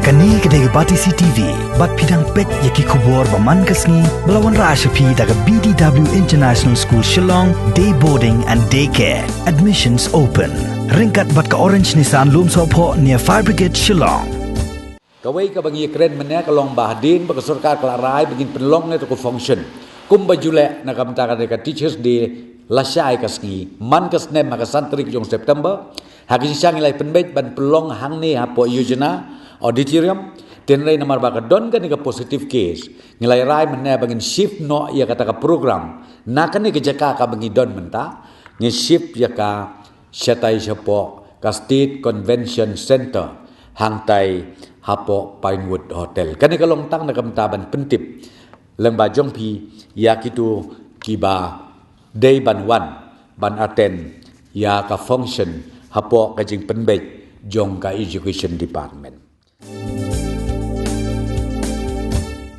Kani kedai bati CTV, bat pidang pet yaki kubur baman kasni, belawan Rashapi daga BDW International School Shillong, day boarding and daycare. Admissions open. Ringkat bat ka Orange Nissan Lum Sopo near Fire Brigade Shillong. Kawai ka bangi keren menya kalong bahdin baka sarkar kelarai begin penlong na to ko function. Kumba jule na kamta ka Teachers Day lasai kasni man kasne maka santrik jong September. Hagi siyang ilay penbait ban pelong hang ni hapo yojana auditorium tenrai namar baka don kan ka positive case ngilay rai menne bangin shift no ya kata ka program nakan ni jaka ka bangi don menta ngi shift ya ka syatai sapo ka State Convention Center hangtai hapo Pinewood Hotel kan ka long tang na kamtaban pentip lengba jong pi ya kitu kiba day ban wan ban attend ya ka function hapo kajing penbait jong ka education department.